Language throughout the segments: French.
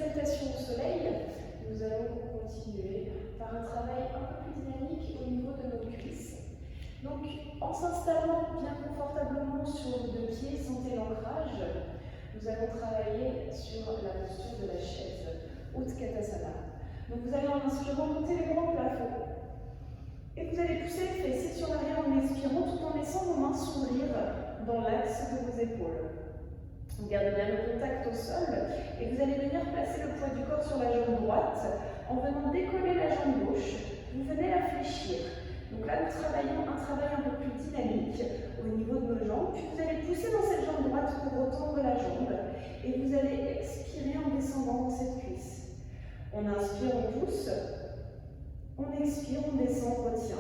salutation au soleil, nous allons continuer par un travail un peu plus dynamique au niveau de nos cuisses. Donc, en s'installant bien confortablement sur vos deux pieds, sentez l'ancrage. Nous allons travailler sur la posture de la chaise, Utkatasana. Donc, vous allez en inspirant monter les bras au plafond. Et vous allez pousser les fessiers sur l'arrière en expirant tout en laissant vos mains s'ouvrir dans l'axe de vos épaules. Gardez bien le contact au sol et vous allez venir placer le poids du corps sur la jambe droite en venant décoller la jambe gauche. Vous venez la fléchir. Donc là, nous travaillons un travail un peu plus dynamique au niveau de nos jambes. Puis vous allez pousser dans cette jambe droite pour retendre la jambe et vous allez expirer en descendant dans cette cuisse. On inspire, on pousse. On expire, on descend, on retient.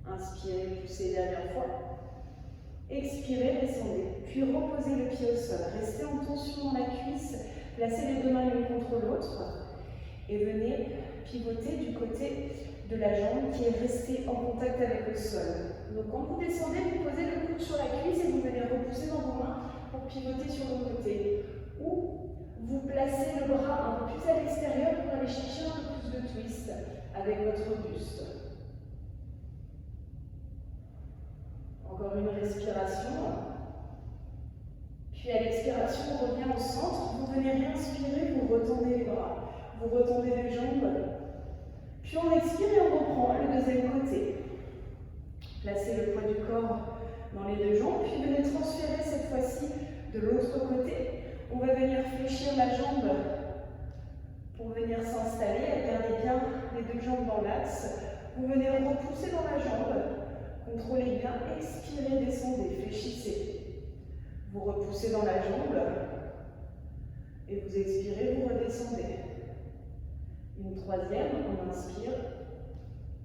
Inspirez, poussez dernière fois. Expirez, descendez. Puis reposez le pied au sol. Restez en tension dans la cuisse. Placez les deux mains l'une contre l'autre. Et venez pivoter du côté de la jambe qui est restée en contact avec le sol. Donc quand vous descendez, vous posez le coude sur la cuisse et vous venez repousser dans vos mains pour pivoter sur le côté. Ou vous placez le bras un peu plus à l'extérieur pour aller chercher un peu plus de twist avec votre buste. Encore une respiration. Puis à l'expiration, on revient au centre. Vous venez réinspirer, vous retendez les bras. Vous retendez les jambes. Puis on expire et on reprend le deuxième côté. Placez le poids du corps dans les deux jambes. Puis venez transférer cette fois-ci de l'autre côté. On va venir fléchir la jambe pour venir s'installer. Gardez bien les deux jambes dans l'axe. Vous venez repousser dans la jambe. Contrôlez bien. Expirez, descendez, fléchissez. Vous repoussez dans la jambe. Et vous expirez, vous redescendez. Une troisième, on inspire.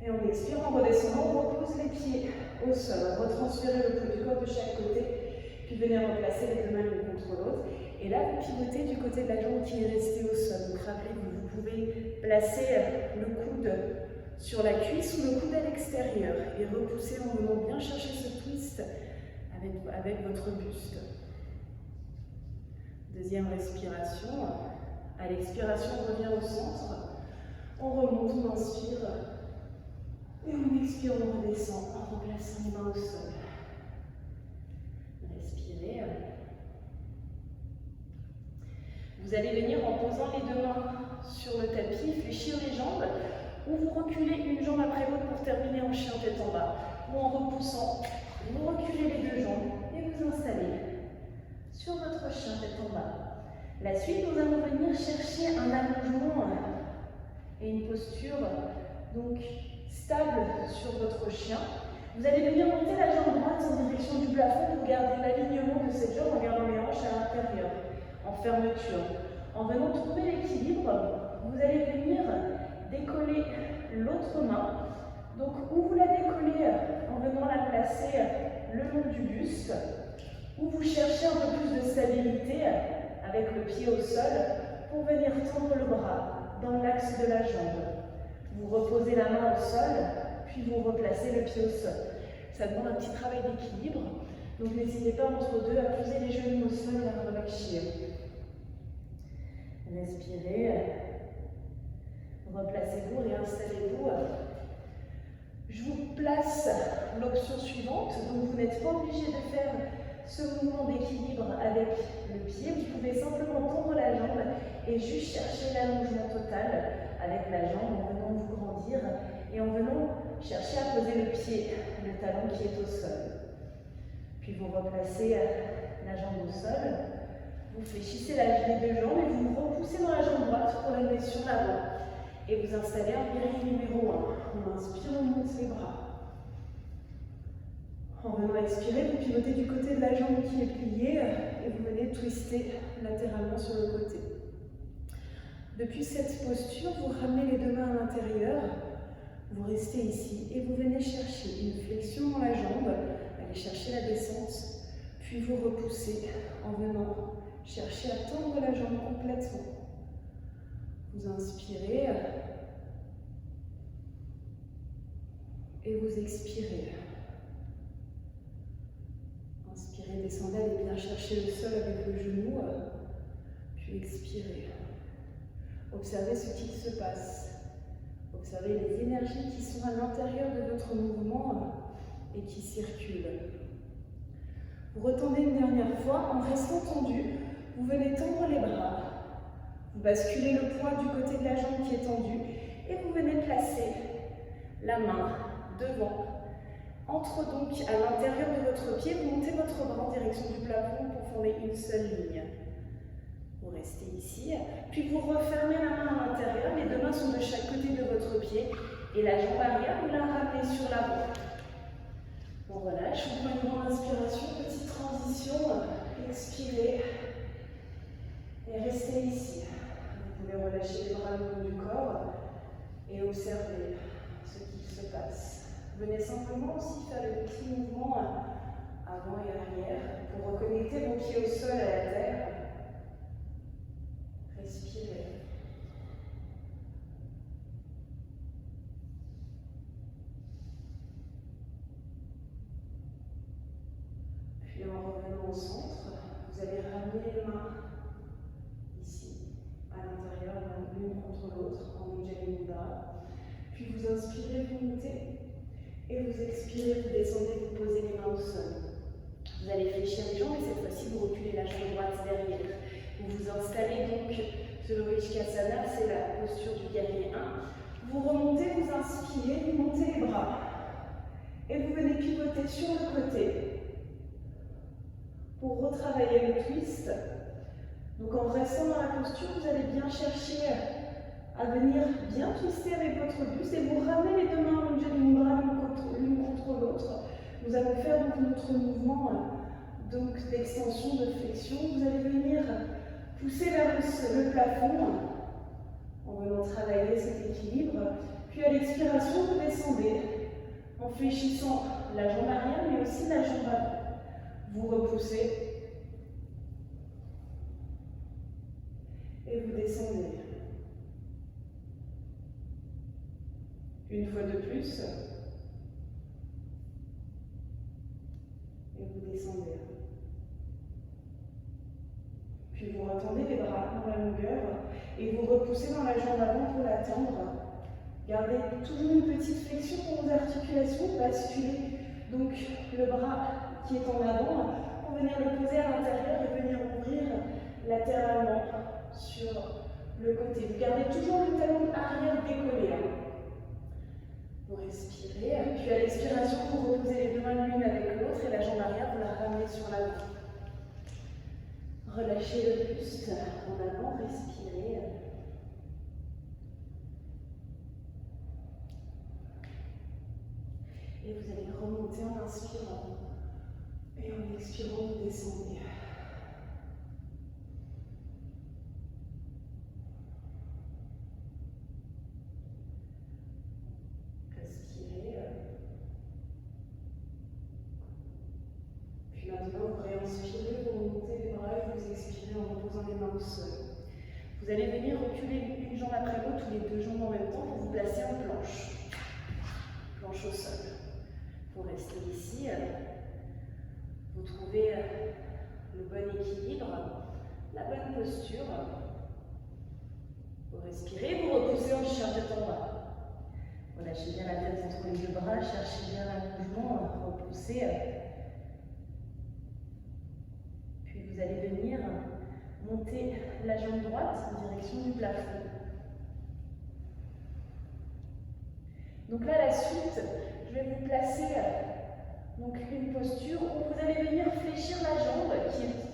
Et on expire en redescendant. On repose les pieds au sol. Retransférez le poids du corps de chaque côté. Puis venez replacer les deux mains l'une contre l'autre. Et là, vous pivotez du côté de la jambe qui est restée au sol. Donc rappelez-vous, vous pouvez placer le coude sur la cuisse ou le coude à l'extérieur et repousser en venant bien chercher ce twist avec votre buste. Deuxième respiration. À l'expiration, on revient au centre. On remonte, on inspire. Et on expire, on redescend en replaçant les mains au sol. Respirez. Vous allez venir en posant les deux mains sur le tapis, fléchir les jambes, ou vous reculez une jambe après l'autre pour terminer en chien tête en bas. Ou en repoussant, vous reculez les deux jambes et vous installez sur votre chien tête en bas. La suite, nous allons venir chercher un allongement et une posture donc stable sur votre chien. Vous allez venir monter la jambe droite en direction du plafond pour garder l'alignement de cette jambe en gardant les hanches à l'intérieur, en fermeture. En venant trouver l'équilibre, vous allez venir décoller l'autre main. Donc, ou vous la décollez en venant la placer le long du buste, ou vous cherchez un peu plus de stabilité avec le pied au sol pour venir tendre le bras dans l'axe de la jambe. Vous reposez la main au sol, puis vous replacez le pied au sol. Ça demande un petit travail d'équilibre, donc n'hésitez pas entre deux à poser les genoux au sol et à relâcher. Respirez, replacez-vous, réinstallez-vous. Je vous place l'option suivante, donc vous n'êtes pas obligé de faire ce mouvement d'équilibre avec le pied. Vous pouvez simplement tendre la jambe et juste chercher l'allongement total avec la jambe en venant vous grandir et en venant chercher à poser le pied, le talon qui est au sol. Puis vous replacez la jambe au sol, vous fléchissez les deux jambes et vous repoussez dans la jambe droite pour l'amener sur l'avant. Et vous installez un péril numéro 1. On inspire, on monte les bras. En venant expirer, vous pivotez du côté de la jambe qui est pliée et vous venez twister latéralement sur le côté. Depuis cette posture, vous ramenez les deux mains à l'intérieur, vous restez ici et vous venez chercher une flexion dans la jambe, allez chercher la descente, puis vous repoussez en venant chercher à tendre la jambe complètement. Vous inspirez et vous expirez. Inspirez, descendez, allez bien chercher le sol avec le genou, puis puis expirez. Observez ce qu'il se passe. Observez les énergies qui sont à l'intérieur de votre mouvement et qui circulent. Vous retendez une dernière fois en restant tendu. Vous venez tendre les bras. Vous basculez le poids du côté de la jambe qui est tendue et vous venez placer la main devant. Entre donc à l'intérieur de votre pied, vous montez votre bras en direction du plafond pour former une seule ligne. Vous restez ici, puis vous refermez la main à l'intérieur, les deux mains sont de chaque côté de votre pied et la jambe arrière, vous la ramenez sur l'avant. On relâche, on prend une grande inspiration, petite transition, expirez et restez ici. Vous pouvez relâcher les bras le long du corps et observer ce qui se passe. Venez simplement aussi faire le petit mouvement avant et arrière pour reconnecter vos pieds au sol à la terre. Respirez. Puis en revenant au centre, vous allez ramener les mains ici, à l'intérieur, l'une contre l'autre, en Ujjayi Mudra. Puis vous inspirez, vous montez, et vous expirez, vous descendez, vous posez les mains au sol. Vous allez fléchir les jambes, et cette fois-ci, vous reculez la jambe droite derrière. Vous vous installez donc sur le Vrishikasana, c'est la posture du guerrier 1. Vous remontez, vous inspirez, vous montez les bras. Et vous venez pivoter sur le côté pour retravailler le twist. Donc en restant dans la posture, vous allez bien chercher à venir bien twister avec votre buste et vous ramenez les deux mains en Ujjayi Mudra l'une contre l'autre. Nous allons faire donc notre mouvement d'extension, de flexion. Vous allez venir pousser vers le plafond en venant travailler cet équilibre. Puis à l'expiration, vous descendez en fléchissant la jambe arrière mais aussi la jambe avant. Vous repoussez et vous descendez. Une fois de plus. Et vous descendez. Puis vous retendez les bras dans la longueur et vous repoussez dans la jambe avant pour la tendre. Gardez toujours une petite flexion pour vos articulations. Basculez donc le bras qui est en avant pour venir le poser à l'intérieur et venir ouvrir latéralement sur le côté. Vous gardez toujours le talon arrière décollé. Vous respirez, puis à l'expiration, vous reposez les deux mains l'une avec l'autre et la jambe arrière, vous la ramenez sur l'avant. Relâchez le buste en avant, respirez. Et vous allez remonter en inspirant. Et en expirant, vous descendez. Respirez. Puis maintenant, vous réinspirez, vous remontez les bras et vous expirez en reposant les mains au sol. Vous allez venir reculer une jambe après l'autre, ou les deux jambes en même temps, pour vous placer en planche. Planche au sol. Vous restez ici. Vous trouvez le bon équilibre, la bonne posture. Vous respirez, vous repoussez en chien de tête en bas. Relâchez bien la tête entre les deux bras, cherchez bien l'allongement, repoussez. Puis vous allez venir monter la jambe droite en direction du plafond. Donc là, la suite, je vais vous placer donc une posture où vous allez venir fléchir la jambe,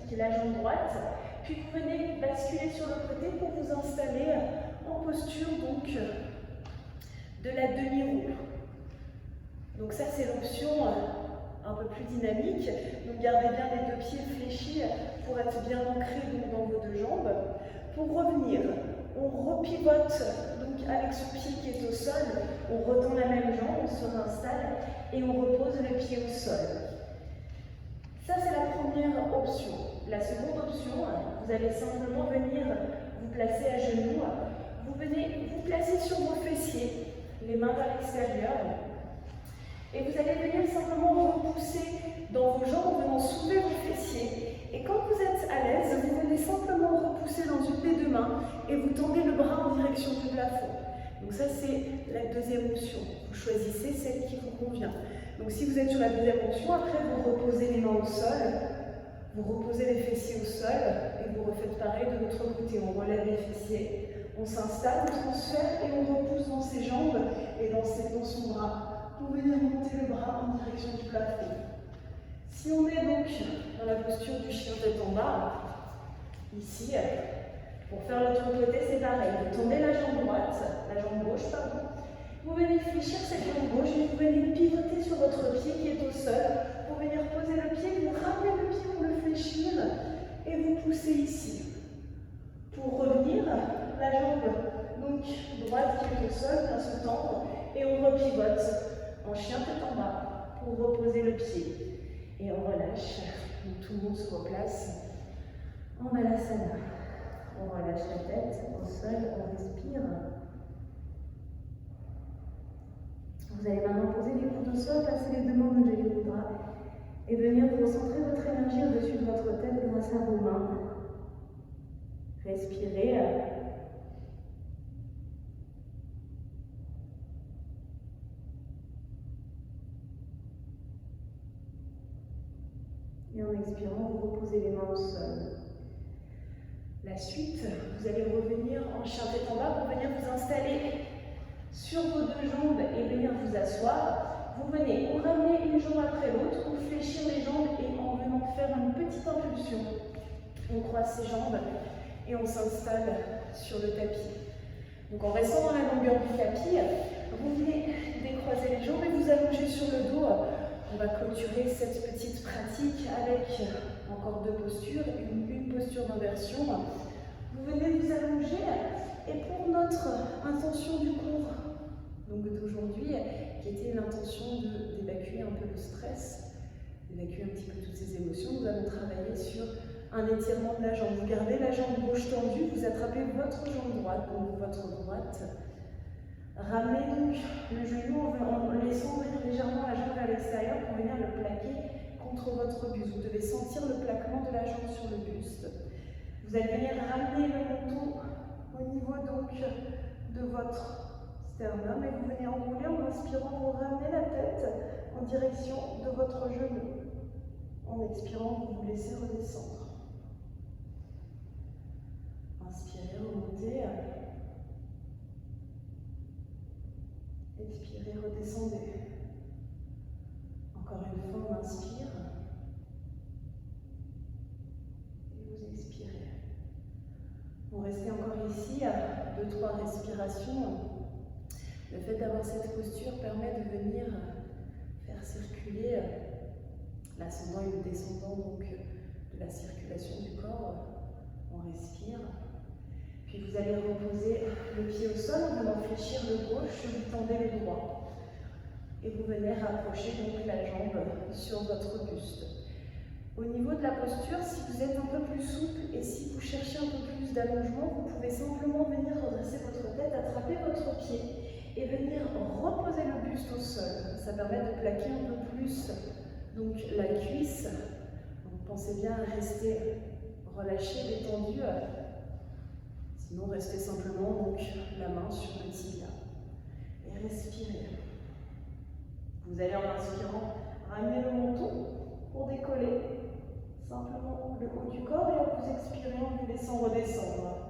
qui est la jambe droite, puis vous venez basculer sur le côté pour vous installer en posture donc de la demi-roue. Donc ça, c'est l'option un peu plus dynamique. Donc gardez bien les deux pieds fléchis pour être bien ancrés donc, dans vos deux jambes. Pour revenir, on repivote donc avec son pied qui est au sol, on retend la même jambe, on se réinstalle et on repose le pied au sol. Ça, c'est la première option. La seconde option, vous allez simplement venir vous placer à genoux. Vous venez vous placer sur vos fessiers, les mains vers l'extérieur. Et vous allez venir simplement repousser dans vos jambes en venant soulever vos fessiers. Et quand vous êtes à l'aise, vous venez simplement repousser dans une et vous tendez le bras en direction du plafond. Donc ça, c'est la deuxième option. Vous choisissez celle qui vous convient. Donc si vous êtes sur la deuxième option, après vous reposez les mains au sol, vous reposez les fessiers au sol et vous refaites pareil de l'autre côté. On relève les fessiers, on s'installe, on transfère et on repousse dans ses jambes et dans son bras pour venir monter le bras en direction du plafond. Si on est donc dans la posture du chien tête en bas, ici, pour faire l'autre côté, c'est pareil. Vous tendez la jambe droite, la jambe gauche, pardon. Vous venez fléchir cette jambe gauche et vous venez pivoter sur votre pied qui est au sol pour venir poser le pied, vous ramenez le pied pour le fléchir et vous poussez ici. Pour revenir, la jambe donc droite qui est au sol vient se tendre et on repivote en chien tête en bas pour reposer le pied. Et on relâche, donc tout le monde se replace en Balasana. On relâche la tête au sol, on respire. Vous allez maintenant poser les coudes au sol, passer les deux mains au Anjali Mudra et venir vous recentrer votre énergie au-dessus de votre tête grâce à vos mains. Respirez. Et en expirant, vous reposez les mains au sol. La suite, vous allez revenir en chien tête en bas pour venir vous installer sur vos deux jambes et venir vous asseoir. Vous venez ou ramener une jambe après l'autre ou fléchir les jambes et en venant faire une petite impulsion. On croise ses jambes et on s'installe sur le tapis. Donc en restant dans la longueur du tapis, vous venez décroiser les jambes et vous allongez sur le dos. On va clôturer cette petite pratique avec encore deux postures, une posture d'inversion. Vous venez vous allonger et pour notre intention du cours donc d'aujourd'hui, qui était l'intention d'évacuer un peu le stress, d'évacuer un petit peu toutes ces émotions, nous allons travailler sur un étirement de la jambe. Vous gardez la jambe gauche tendue, vous attrapez votre jambe droite, donc votre droite. Ramenez donc le genou en laissant ouvrir légèrement la jambe vers l'extérieur pour venir le plaquer contre votre buste. Vous devez sentir le plaquement de la jambe sur le buste. Vous allez venir ramener le menton au niveau donc de votre sternum et vous venez enrouler en inspirant, vous ramenez la tête en direction de votre genou. En expirant, vous vous laissez redescendre. Inspirez, remontez. Expirez, redescendez. Encore une fois, on inspire. Et vous expirez. Vous restez encore ici à 2-3 respirations. Le fait d'avoir cette posture permet de venir faire circuler l'ascendant et le descendant donc, de la circulation du corps. On respire. Puis vous allez reposer le pied au sol en venant fléchir le gauche, vous tendez le droit. Et vous venez rapprocher donc la jambe sur votre buste. Au niveau de la posture, si vous êtes un peu plus souple et si vous cherchez un peu plus d'allongement, vous pouvez simplement venir redresser votre tête, attraper votre pied et venir reposer le buste au sol. Ça permet de plaquer un peu plus donc, la cuisse. Donc, pensez bien à rester relâché, détendu. Sinon, restez simplement donc, la main sur le tibia. Et respirez. Vous allez en inspirant ramener le menton pour décoller simplement le haut du corps et en vous expirant, en vous laissant redescendre.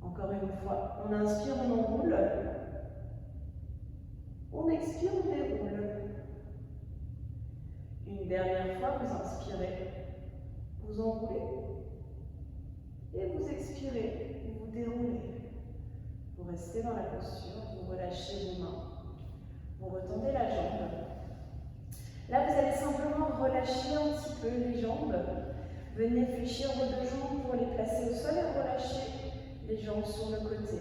Encore une fois, on inspire, on enroule. On expire, on déroule. Une dernière fois, vous inspirez, vous enroulez. Et vous expirez, vous déroulez. Vous restez dans la posture, vous relâchez vos mains. Vous retendez la jambe. Là, vous allez simplement relâcher un petit peu les jambes. Venez fléchir vos deux jambes pour les placer au sol et relâcher les jambes sur le côté.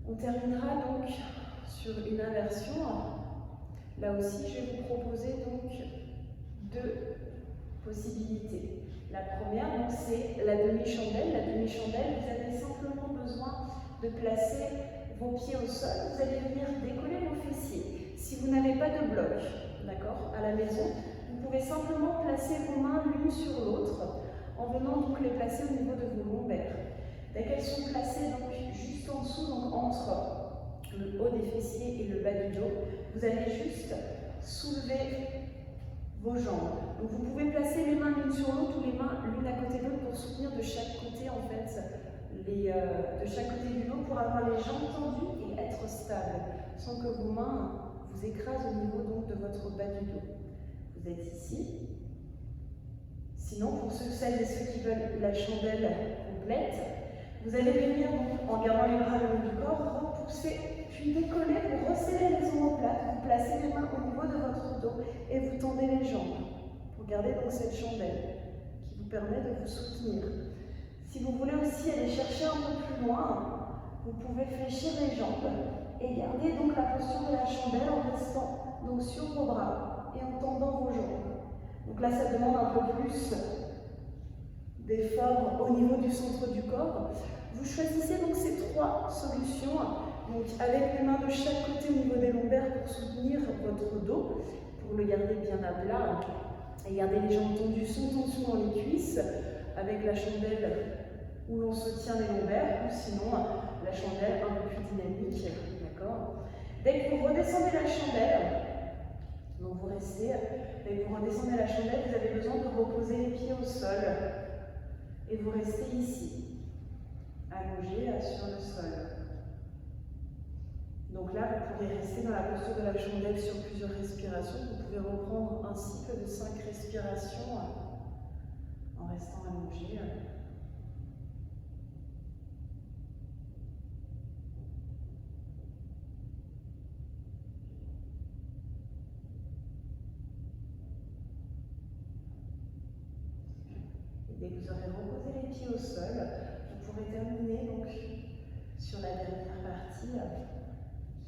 On terminera donc sur une inversion. Là aussi, je vais vous proposer donc deux possibilités. La première, c'est la demi-chandelle. La demi-chandelle, vous avez simplement besoin de placer vos pieds au sol. Vous allez venir décoller vos fessiers. Si vous n'avez pas de bloc, d'accord, à la maison, Vous pouvez simplement placer vos mains l'une sur l'autre en venant donc les placer au niveau de vos lombaires. Dès qu'elles sont placées donc juste en dessous, donc entre le haut des fessiers et le bas du dos, vous allez juste soulever vos jambes. Donc vous pouvez placer les mains l'une sur l'autre ou les mains l'une à côté de l'autre pour soutenir de chaque côté en fait, de chaque côté du dos pour avoir les jambes tendues et être stable, sans que vos mains vous écrasent au niveau donc de votre bas du dos. Vous êtes ici. Sinon, pour celles et ceux qui veulent la chandelle complète, vous allez venir donc, en gardant les bras le long du corps, repousser, puis décoller pour resserrer les omoplates. Vous placez les mains au niveau de votre dos et vous tendez les jambes pour garder donc cette chandelle qui vous permet de vous soutenir. Si vous voulez aussi aller chercher un peu plus loin, vous pouvez fléchir les jambes et garder donc la posture de la chandelle en restant donc sur vos bras et en tendant vos jambes. Donc là, ça demande un peu plus d'effort au niveau du centre du corps. Vous choisissez donc ces trois solutions, donc avec les mains de chaque côté au niveau des lombaires pour soutenir votre dos, pour le garder bien à plat et garder les jambes tendues sans tension dans les cuisses, avec la chandelle où l'on se tient les lombaires, ou sinon la chandelle un peu plus dynamique, d'accord. Dès que vous redescendez la chandelle, donc vous restez, et vous redescendez la chandelle, vous avez besoin de reposer les pieds au sol. Et vous restez ici, allongé sur le sol. Donc là, vous pourrez rester dans la posture de la chandelle sur plusieurs respirations. Vous pouvez reprendre un cycle de 5 respirations en restant allongé. Dès que vous aurez reposé les pieds au sol, vous pourrez terminer donc